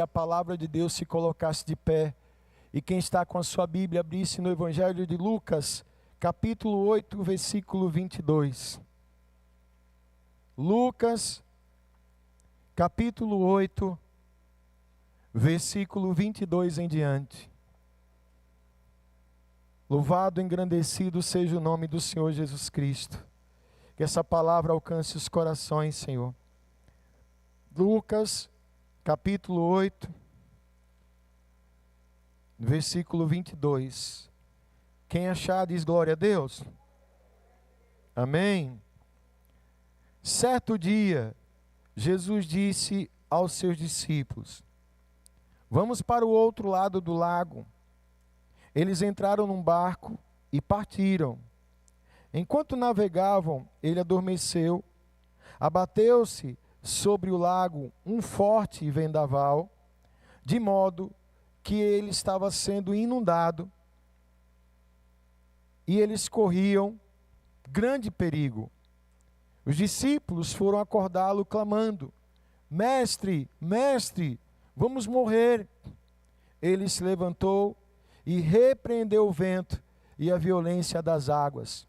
a palavra de Deus se colocasse de pé. E quem está com a sua Bíblia, abrisse no Evangelho de Lucas, capítulo 8, versículo 22. Lucas, capítulo 8, versículo 22 em diante. Louvado, engrandecido seja o nome do Senhor Jesus Cristo. Que essa palavra alcance os corações, Senhor. Lucas, capítulo 8, versículo 22. Quem achar, diz glória a Deus. Amém. Certo dia, Jesus disse aos seus discípulos: vamos para o outro lado do lago. Eles entraram num barco e partiram. Enquanto navegavam, ele adormeceu. Abateu-se sobre o lago um forte vendaval, de modo que ele estava sendo inundado, e eles corriam grande perigo. Os discípulos foram acordá-lo clamando: Mestre, mestre, vamos morrer. Ele se levantou e repreendeu o vento e a violência das águas.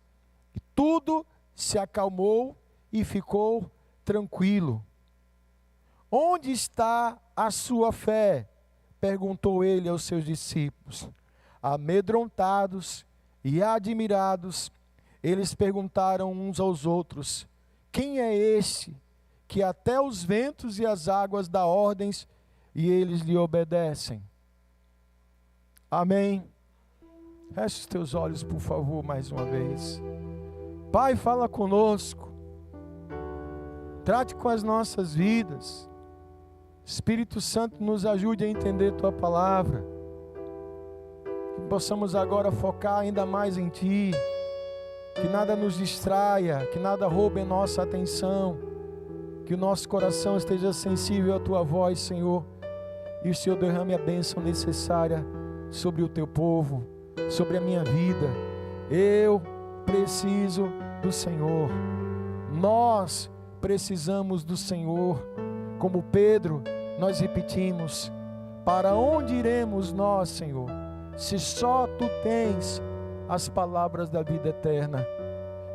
E tudo se acalmou e ficou tranquilo. Onde está a sua fé? Perguntou ele aos seus discípulos. Amedrontados e admirados, eles perguntaram uns aos outros: quem é este que até os ventos e as águas dá ordens e eles lhe obedecem? Amém. Feche os teus olhos, por favor, mais uma vez. Pai, fala conosco. Trate com as nossas vidas. Espírito Santo, nos ajude a entender Tua palavra. Que possamos agora focar ainda mais em Ti. Que nada nos distraia, que nada roube a nossa atenção. Que o nosso coração esteja sensível à Tua voz, Senhor. E o Senhor derrame a bênção necessária sobre o Teu povo, sobre a minha vida. Eu preciso do Senhor. Nós precisamos do Senhor. Como Pedro, nós repetimos: para onde iremos nós, Senhor, se só Tu tens as palavras da vida eterna?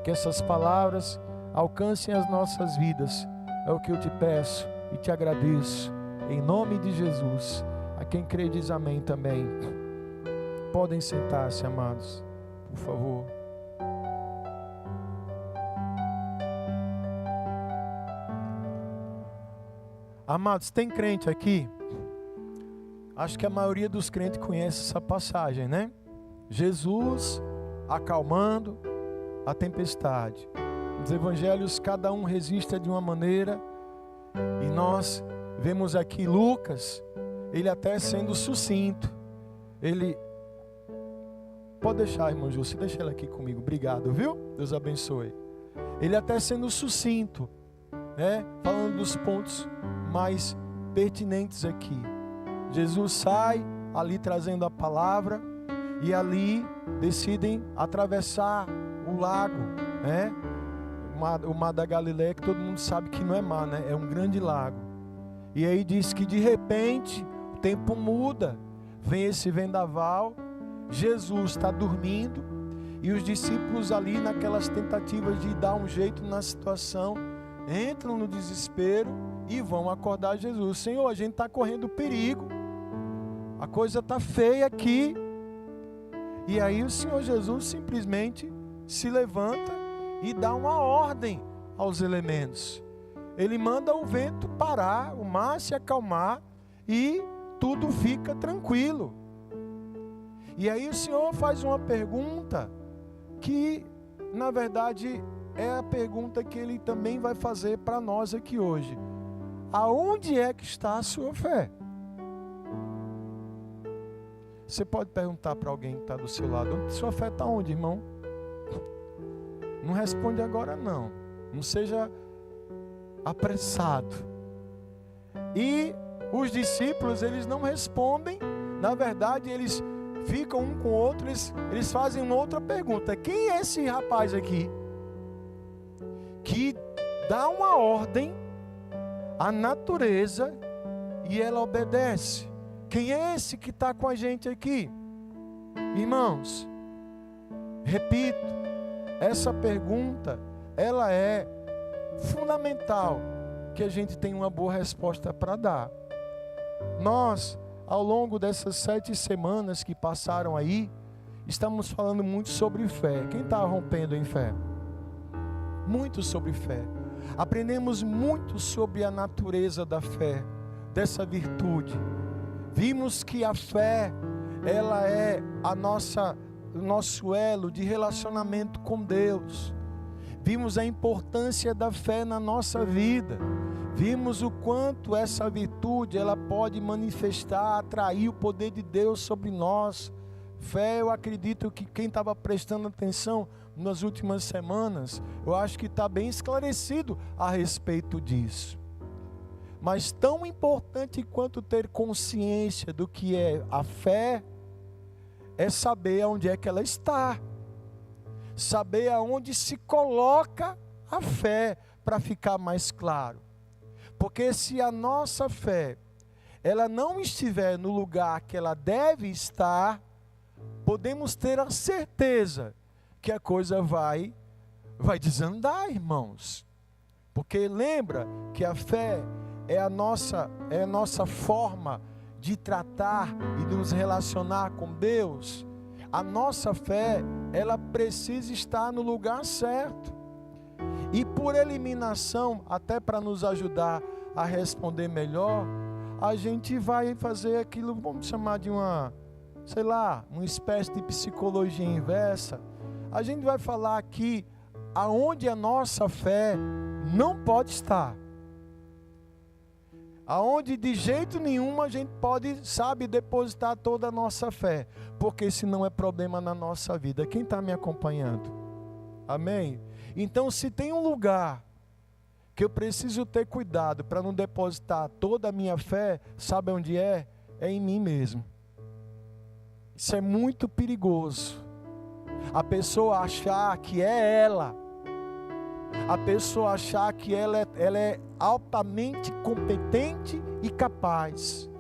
Que essas palavras alcancem as nossas vidas. É o que eu te peço e te agradeço, em nome de Jesus. A quem crê diz amém também. Podem sentar-se, amados, por favor. Amados, tem crente aqui? Acho que a maioria dos crentes conhece essa passagem, né? Jesus acalmando a tempestade. Nos evangelhos cada um registra de uma maneira, e nós vemos aqui Lucas, ele até sendo sucinto. Ele pode deixar, irmão Júlio, deixa ele aqui comigo, obrigado, viu? Deus abençoe. Ele até sendo sucinto, né? Falando dos pontos mais pertinentes aqui. Jesus sai ali trazendo a palavra, e ali decidem atravessar o lago, né? O mar da Galileia, que todo mundo sabe que não é mar, né? É um grande lago. E aí diz que de repente o tempo muda, vem esse vendaval, Jesus está dormindo, e os discípulos ali naquelas tentativas de dar um jeito na situação, entram no desespero e vão acordar Jesus. Senhor, a gente está correndo perigo, a coisa está feia aqui. E aí o Senhor Jesus simplesmente se levanta e dá uma ordem aos elementos. Ele manda o vento parar, o mar se acalmar, e tudo fica tranquilo. E aí o Senhor faz uma pergunta que, na verdade, é a pergunta que Ele também vai fazer para nós aqui hoje. Aonde é que está a sua fé? Você pode perguntar para alguém que está do seu lado: sua fé está onde, irmão? Não responde agora não. Não seja apressado. E os discípulos, eles não respondem. Na verdade, eles ficam um com o outro, eles fazem uma outra pergunta: quem é esse rapaz aqui que dá uma ordem à natureza e ela obedece. Quem é esse que está com a gente aqui? Irmãos, repito, essa pergunta, ela é fundamental que a gente tenha uma boa resposta para dar. Nós, ao longo dessas 7 semanas que passaram aí, estamos falando muito sobre fé. Quem está rompendo em fé? Muito sobre fé. Aprendemos muito sobre a natureza da fé, dessa virtude. Vimos que a fé, ela é o nosso elo de relacionamento com Deus. Vimos a importância da fé na nossa vida. Vimos o quanto essa virtude, ela pode manifestar, atrair o poder de Deus sobre nós. Fé, eu acredito que quem estava prestando atenção nas últimas semanas, eu acho que está bem esclarecido a respeito disso. Mas tão importante quanto ter consciência do que é a fé, é saber onde é que ela está. Saber aonde se coloca a fé, para ficar mais claro. Porque se a nossa fé, ela não estiver no lugar que ela deve estar, podemos ter a certeza que a coisa vai desandar, irmãos. Porque lembra que a fé é a nossa forma de tratar e de nos relacionar com Deus. A nossa fé, ela precisa estar no lugar certo. E por eliminação, até para nos ajudar a responder melhor, a gente vai fazer aquilo, vamos chamar de uma espécie de psicologia inversa. A gente vai falar aqui aonde a nossa fé não pode estar. Aonde de jeito nenhum a gente pode, depositar toda a nossa fé. Porque senão é problema na nossa vida. Quem está me acompanhando? Amém? Então, se tem um lugar que eu preciso ter cuidado para não depositar toda a minha fé, sabe onde é? É em mim mesmo. Isso é muito perigoso. A pessoa achar que é ela. A pessoa achar que ela é altamente competente e capaz.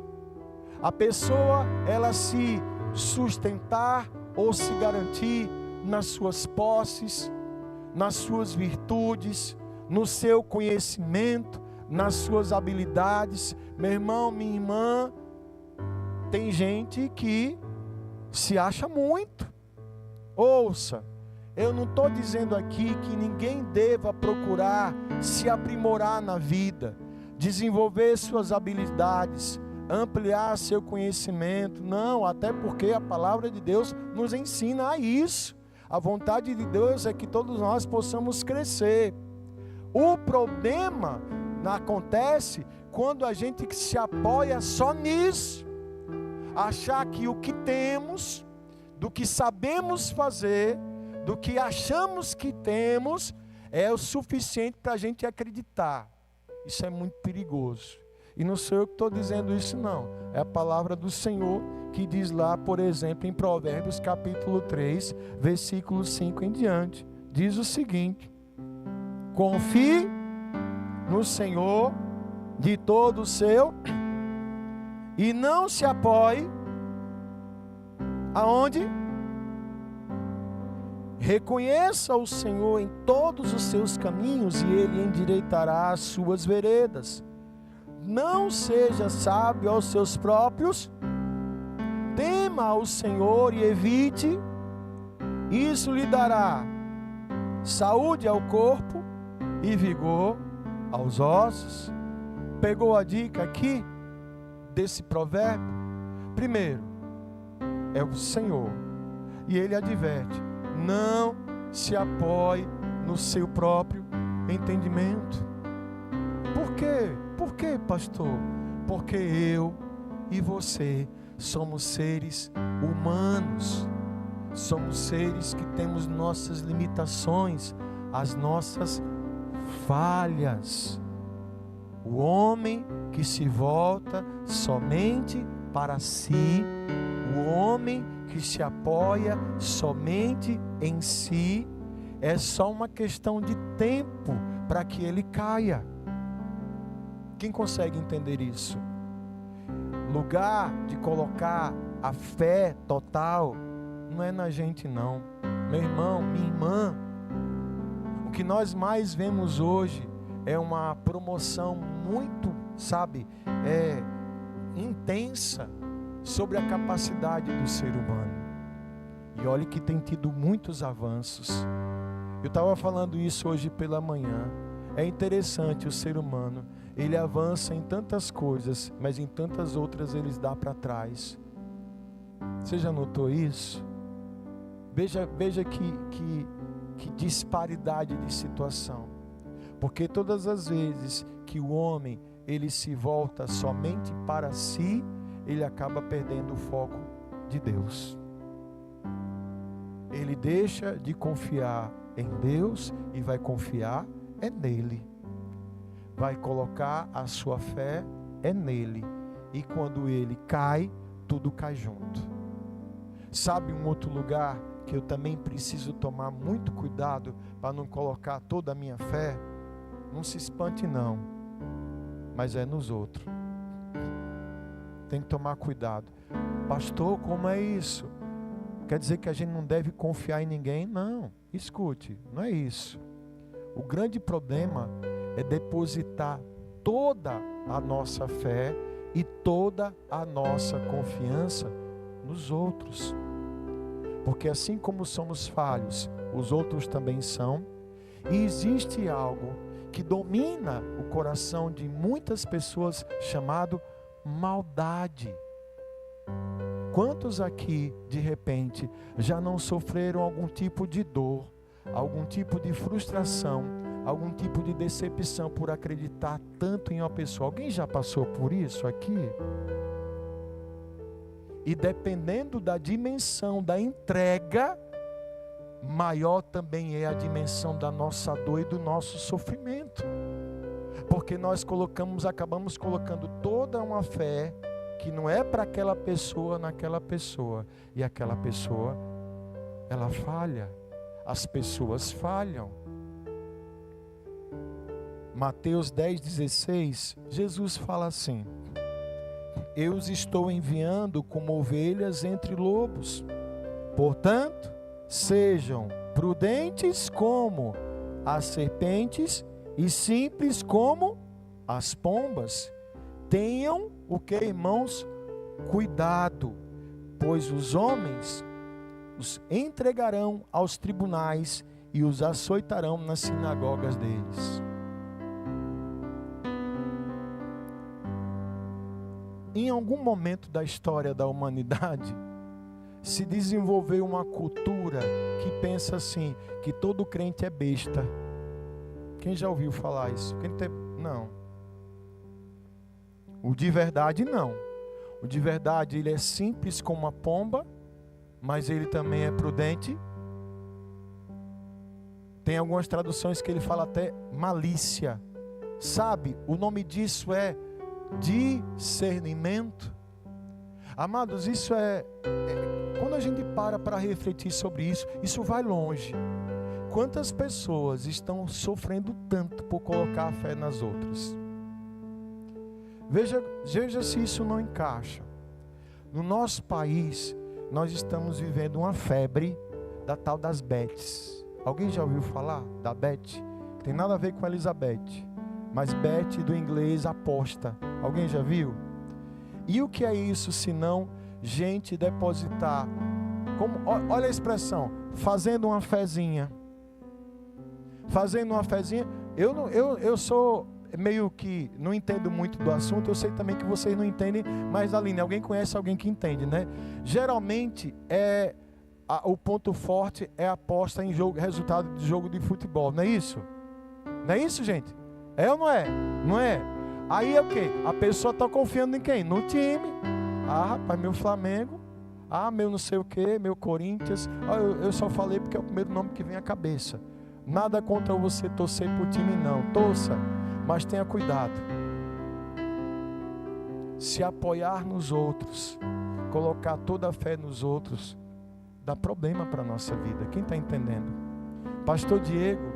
A pessoa, ela se sustentar ou se garantir nas suas posses, nas suas virtudes, no seu conhecimento, nas suas habilidades. Meu irmão, minha irmã, tem gente que se acha muito. Ouça, eu não estou dizendo aqui que ninguém deva procurar se aprimorar na vida, desenvolver suas habilidades, ampliar seu conhecimento. Não, até porque a palavra de Deus nos ensina a isso. A vontade de Deus é que todos nós possamos crescer. O problema acontece quando a gente se apoia só nisso. Achar que o que temos, do que sabemos fazer, do que achamos que temos, é o suficiente para a gente acreditar. Isso é muito perigoso. E não sou eu que estou dizendo isso, não. É a palavra do Senhor que diz lá, por exemplo, em Provérbios capítulo 3, versículo 5 em diante. Diz o seguinte: confie no Senhor de todo o seu e não se apoie aonde? Reconheça o Senhor em todos os seus caminhos e Ele endireitará as suas veredas. Não seja sábio aos seus próprios, tema ao Senhor e evite, isso lhe dará saúde ao corpo e vigor aos ossos. Pegou a dica aqui desse provérbio? Primeiro, é o Senhor, e Ele adverte: não se apoie no seu próprio entendimento. Por quê? Por quê, pastor? Porque eu e você somos seres humanos. Somos seres que temos nossas limitações, as nossas falhas. O homem que se volta somente para si, o homem que se apoia somente em si, é só uma questão de tempo para que ele caia. Quem consegue entender isso? lugar de colocar a fé total não é na gente não. Meu irmão, minha irmã, o que nós mais vemos hoje é uma promoção muito, intensa sobre a capacidade do ser humano. E olha que tem tido muitos avanços. Eu estava falando isso hoje pela manhã. É interessante, o ser humano, ele avança em tantas coisas, mas em tantas outras ele dá para trás. Você já notou isso? Veja que disparidade de situação. Porque todas as vezes que o homem ele se volta somente para si, ele acaba perdendo o foco de Deus. Ele deixa de confiar em Deus e vai confiar nele. Vai colocar a sua fé nele. E quando ele cai, tudo cai junto. Sabe um outro lugar que eu também preciso tomar muito cuidado para não colocar toda a minha fé? Não se espante não, mas é nos outros. Tem que tomar cuidado. Pastor, como é isso? Quer dizer que a gente não deve confiar em ninguém? Não, escute, não é isso. O grande problema é depositar toda a nossa fé e toda a nossa confiança nos outros. Porque assim como somos falhos, os outros também são. E existe algo que domina o coração de muitas pessoas chamado maldade. Quantos aqui, de repente, já não sofreram algum tipo de dor, algum tipo de frustração, algum tipo de decepção por acreditar tanto em uma pessoa? Alguém já passou por isso aqui? E dependendo da dimensão da entrega, maior também é a dimensão da nossa dor e do nosso sofrimento. Porque nós acabamos colocando toda uma fé que não é para aquela pessoa naquela pessoa. E aquela pessoa, ela falha. As pessoas falham. Mateus 10,16, Jesus fala assim: eu os estou enviando como ovelhas entre lobos. Portanto, sejam prudentes como as serpentes e simples como as pombas. Tenham o que, irmãos? Cuidado, pois os homens os entregarão aos tribunais e os açoitarão nas sinagogas deles. Em algum momento da história da humanidade, se desenvolveu uma cultura que pensa assim, que todo crente é besta. Quem já ouviu falar isso? Não. O de verdade não. O de verdade ele é simples como uma pomba, mas ele também é prudente. Tem algumas traduções que ele fala até malícia. Sabe, o nome disso é discernimento. Amados, isso quando a gente para refletir sobre isso, isso vai longe. Quantas pessoas estão sofrendo tanto por colocar a fé nas outras? Veja se isso não encaixa. No nosso país, nós estamos vivendo uma febre da tal das Beths. Alguém já ouviu falar da Beth? Tem nada a ver com Elizabeth, mas Beth do inglês aposta. Alguém já viu? E o que é isso senão gente depositar, olha a expressão, fazendo uma fezinha. Fazendo uma fezinha. Eu sou meio que não entendo muito do assunto. Eu sei também que vocês não entendem, mas Aline, alguém conhece alguém que entende, né? Geralmente o ponto forte é a aposta em resultado de jogo de futebol, não é isso? Não é isso, gente? É ou não é? Não é? Aí é o quê? A pessoa está confiando em quem? No time. Ah, rapaz, meu Flamengo. Ah, meu não sei o quê, meu Corinthians. Ah, eu só falei porque é o primeiro nome que vem à cabeça. Nada contra você torcer por time, não. Torça, mas tenha cuidado. Se apoiar nos outros, colocar toda a fé nos outros, dá problema para a nossa vida. Quem está entendendo? Pastor Diego,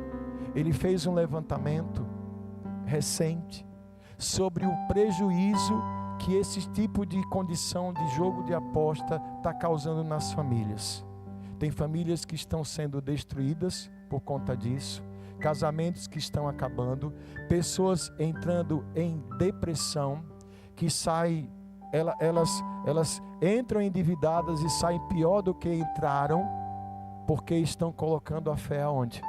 ele fez um levantamento recente sobre o prejuízo que esse tipo de condição de jogo de aposta está causando nas famílias. Tem famílias que estão sendo destruídas por conta disso, casamentos que estão acabando, pessoas entrando em depressão, que saem, elas entram endividadas e saem pior do que entraram, porque estão colocando a fé aonde?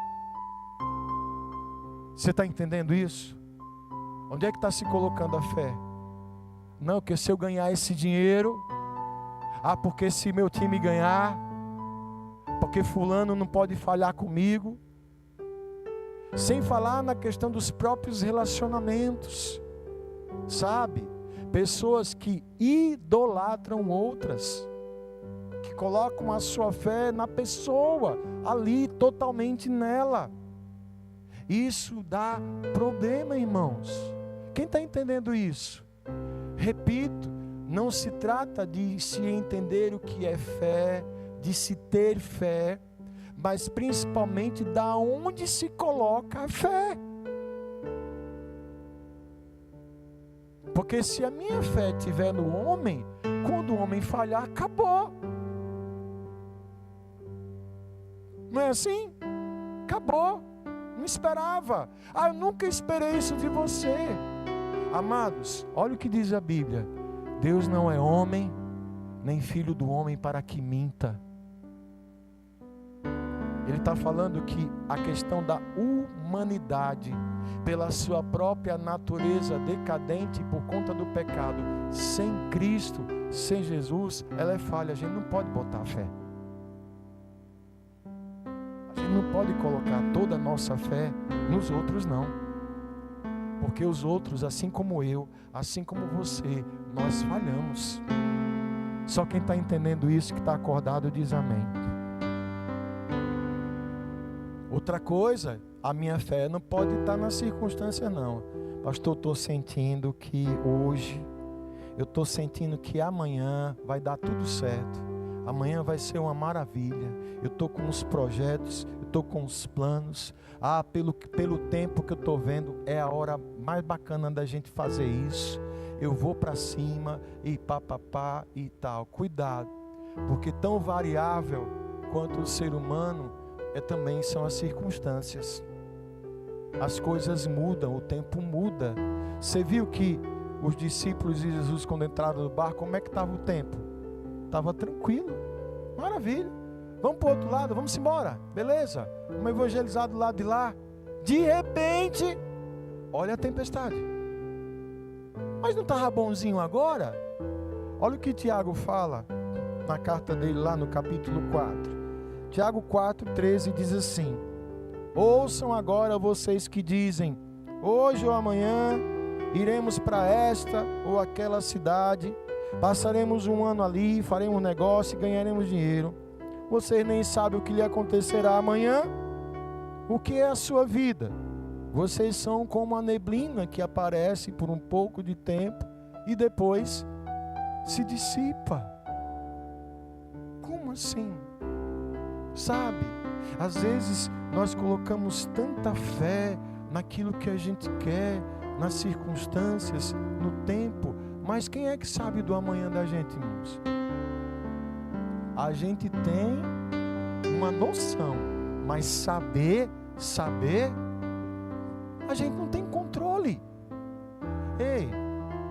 Você está entendendo isso? Onde é que está se colocando a fé? Não, porque se eu ganhar esse dinheiro, porque se meu time ganhar, porque fulano não pode falhar comigo. Sem falar na questão dos próprios relacionamentos, sabe? Pessoas que idolatram outras, que colocam a sua fé na pessoa, ali, totalmente nela. Isso dá problema, irmãos. Quem está entendendo isso? Repito, não se trata de se entender o que é fé, de se ter fé, mas principalmente da onde se coloca a fé. Porque se a minha fé estiver no homem, quando o homem falhar, acabou. Não é assim? Acabou. Não esperava. Eu nunca esperei isso de você. Amados, olha o que diz a Bíblia. Deus não é homem, nem filho do homem para que minta. Ele está falando que a questão da humanidade, pela sua própria natureza decadente por conta do pecado, sem Cristo, sem Jesus, ela é falha. A gente não pode botar fé. A gente não pode colocar toda a nossa fé nos outros, não. Porque os outros, assim como eu, assim como você, nós falhamos. Só quem está entendendo isso, que está acordado, diz amém. Outra coisa, a minha fé não pode estar nas circunstâncias, não. Pastor, eu estou sentindo que hoje, eu estou sentindo que amanhã vai dar tudo certo. Amanhã vai ser uma maravilha. Eu estou com os projetos, eu estou com os planos. Pelo tempo que eu estou vendo, é a hora mais bacana da gente fazer isso. Eu vou para cima e papapá e tal. Cuidado, porque tão variável quanto o ser humano também são as circunstâncias. As coisas mudam, o tempo muda. Você viu que os discípulos de Jesus, quando entraram no barco, como é que estava o tempo? Estava tranquilo, maravilha. Vamos para o outro lado, vamos embora, beleza? Vamos evangelizar do lado de lá. De repente, olha a tempestade. Mas não estava bonzinho agora? Olha o que Tiago fala na carta dele lá no capítulo 4. Tiago 4,13 diz assim: ouçam agora vocês que dizem, hoje ou amanhã iremos para esta ou aquela cidade, passaremos um ano ali, faremos negócio e ganharemos dinheiro. Vocês nem sabem o que lhe acontecerá amanhã. O que é a sua vida? Vocês são como a neblina que aparece por um pouco de tempo e depois se dissipa. Como assim? Sabe, às vezes nós colocamos tanta fé naquilo que a gente quer, nas circunstâncias, no tempo, mas quem é que sabe do amanhã da gente, irmãos? A gente tem uma noção, mas saber, a gente não tem controle. Ei,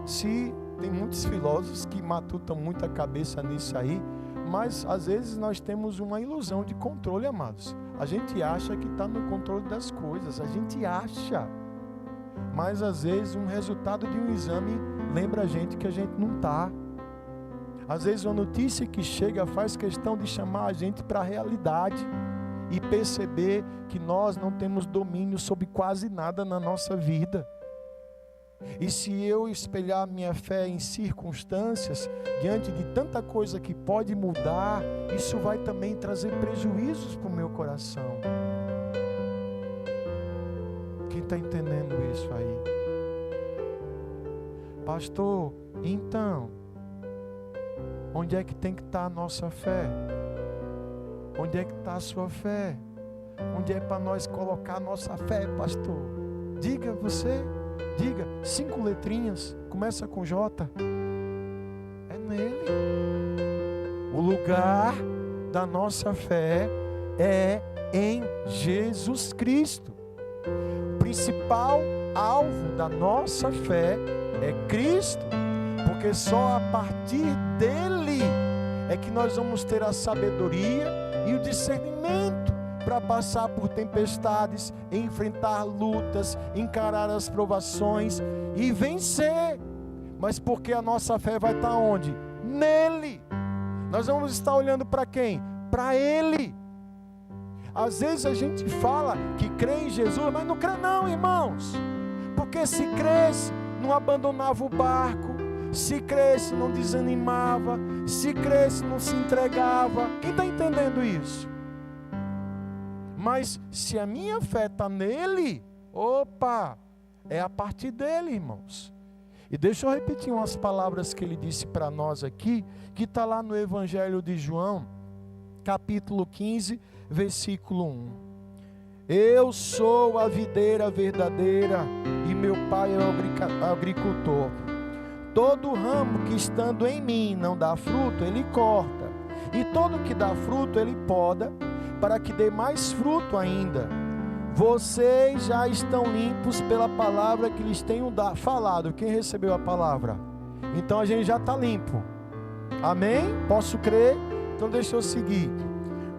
se tem muitos filósofos que matutam muito a cabeça nisso aí, mas às vezes nós temos uma ilusão de controle, amados. A gente acha que está no controle das coisas, a gente acha. Mas às vezes um resultado de um exame lembra a gente que a gente não está. Às vezes uma notícia que chega faz questão de chamar a gente para a realidade e perceber que nós não temos domínio sobre quase nada na nossa vida. E se eu espelhar minha fé em circunstâncias, diante de tanta coisa que pode mudar, isso vai também trazer prejuízos para o meu coração. Quem está entendendo isso aí? Pastor, então, onde é que tem que estar a nossa fé? Onde é que está a sua fé? Onde é para nós colocar a nossa fé, pastor? Diga você. Diga, 5 letrinhas, começa com J. nele. O lugar da nossa fé é em Jesus Cristo. O principal alvo da nossa fé é Cristo, porque só a partir dele é que nós vamos ter a sabedoria e o discernimento para passar por tempestades, enfrentar lutas, encarar as provações e vencer. Mas porque a nossa fé vai estar onde? Nele. Nós vamos estar olhando para quem? Para Ele. Às vezes a gente fala que crê em Jesus, mas não crê não, irmãos. Porque se cresce, não abandonava o barco. Se cresce, não desanimava. Se cresce, não se entregava. Quem está entendendo isso? Mas se a minha fé está nele, opa, é a partir dele, irmãos. E deixa eu repetir umas palavras que ele disse para nós aqui, que está lá no Evangelho de João, capítulo 15, versículo 1. Eu sou a videira verdadeira e meu pai é o agricultor. Todo ramo que estando em mim não dá fruto, ele corta. E todo que dá fruto, ele poda, para que dê mais fruto ainda. Vocês já estão limpos pela palavra que lhes tenho falado. Quem recebeu a palavra? Então a gente já está limpo. Amém? Posso crer? Então deixa eu seguir.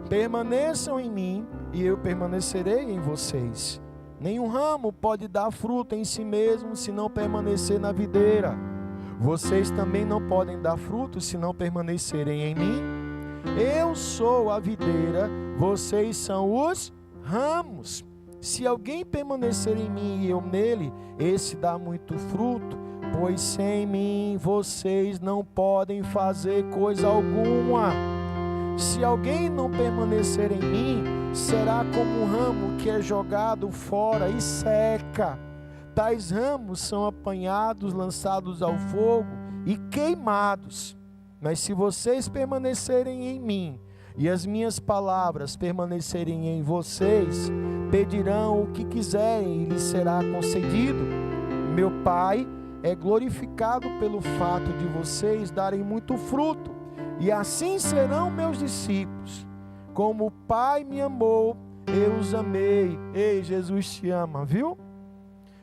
Permaneçam em mim e eu permanecerei em vocês. Nenhum ramo pode dar fruto em si mesmo se não permanecer na videira. Vocês também não podem dar fruto se não permanecerem em mim. Eu sou a videira, vocês são os ramos. Se alguém permanecer em mim e eu nele, esse dá muito fruto, pois sem mim vocês não podem fazer coisa alguma. Se alguém não permanecer em mim, será como um ramo que é jogado fora e seca. Tais ramos são apanhados, lançados ao fogo e queimados. Mas se vocês permanecerem em mim e as minhas palavras permanecerem em vocês, pedirão o que quiserem e lhes será concedido. Meu Pai é glorificado pelo fato de vocês darem muito fruto, e assim serão meus discípulos. Como o Pai me amou, eu os amei. Ei, Jesus te ama, viu?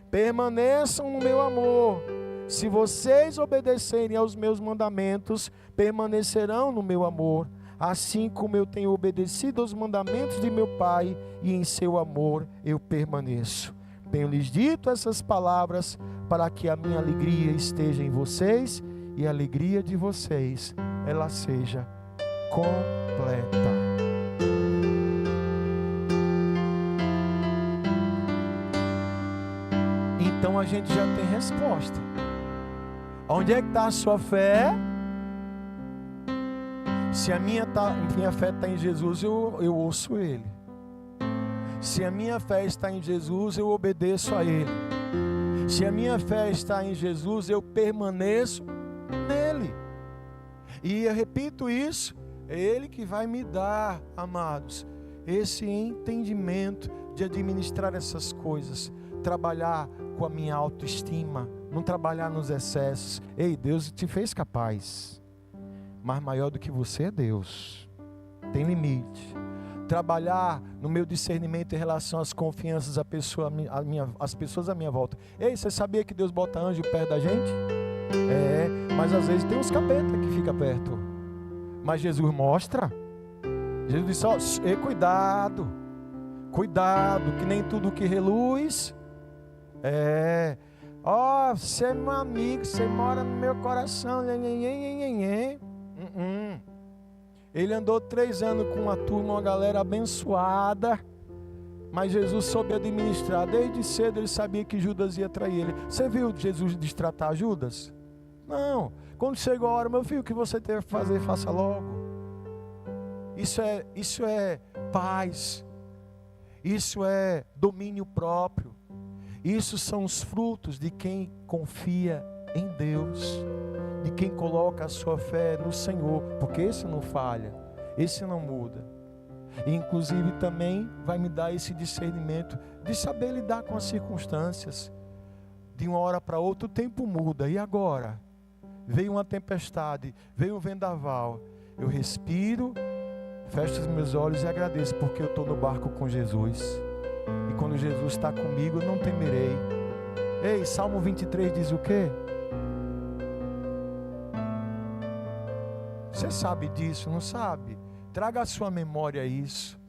Permaneçam no meu amor. Se vocês obedecerem aos meus mandamentos, permanecerão no meu amor, assim como eu tenho obedecido aos mandamentos de meu Pai, e em seu amor eu permaneço. Tenho-lhes dito essas palavras para que a minha alegria esteja em vocês e a alegria de vocês ela seja completa. Então a gente já tem resposta. Onde é que está a sua fé? Se a minha fé está em Jesus, eu ouço Ele. Se a minha fé está em Jesus, eu obedeço a Ele. Se a minha fé está em Jesus, eu permaneço nele. E eu repito isso, é Ele que vai me dar, amados, esse entendimento de administrar essas coisas, trabalhar com a minha autoestima, não trabalhar nos excessos. Ei, Deus te fez capaz, mas maior do que você é Deus, tem limite. Trabalhar no meu discernimento em relação às confianças às pessoas à minha volta. Ei, você sabia que Deus bota anjo perto da gente? Mas às vezes tem uns capeta que fica perto. Mas Jesus mostra. Jesus disse, ó, cuidado, que nem tudo que reluz você é meu amigo, você mora no meu coração. Ele andou 3 anos com uma turma, uma galera abençoada, mas Jesus soube administrar. Desde cedo ele sabia que Judas ia trair ele. Você viu Jesus destratar Judas? Não. Quando chegou a hora, meu filho, o que você tem que fazer, faça logo. Isso é paz. Isso é domínio próprio. Isso são os frutos de quem confia em Deus, de quem coloca a sua fé no Senhor, porque esse não falha, esse não muda. E inclusive também vai me dar esse discernimento de saber lidar com as circunstâncias. De uma hora para outra o tempo muda, e agora? veio uma tempestade, veio um vendaval, eu respiro, fecho os meus olhos e agradeço, porque eu estou no barco com Jesus. E quando Jesus está comigo, eu não temerei. Ei, Salmo 23 diz o quê? Você sabe disso, não sabe? Traga à sua memória isso.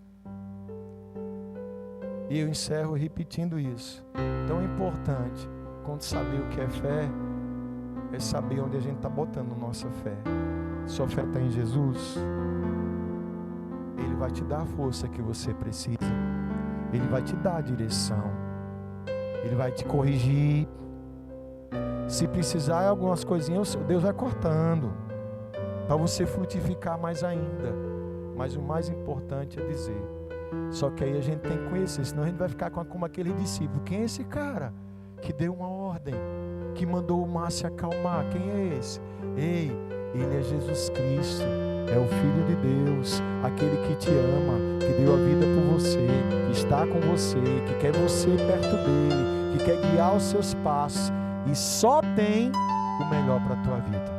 E eu encerro repetindo isso. Tão importante quanto saber o que é fé, é saber onde a gente está botando nossa fé. Sua fé está em Jesus. Ele vai te dar a força que você precisa. Ele vai te dar a direção. Ele vai te corrigir. Se precisar algumas coisinhas, Deus vai cortando, para você frutificar mais ainda. Mas o mais importante é dizer. Só que aí a gente tem que conhecer, senão a gente vai ficar como aquele discípulo. Quem é esse cara que deu uma ordem, que mandou o mar se acalmar? Quem é esse? Ei, ele é Jesus Cristo, é o Filho de Deus, aquele que te ama, que deu a vida por você, que está com você, que quer você perto dele, que quer guiar os seus passos, e só tem o melhor para a tua vida.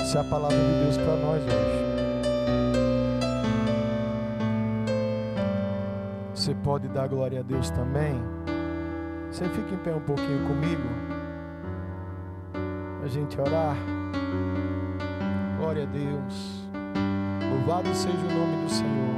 Essa é a palavra de Deus para nós hoje. Você pode dar glória a Deus também? Você fica em pé um pouquinho comigo? A gente orar. Glória a Deus. Louvado seja o nome do Senhor.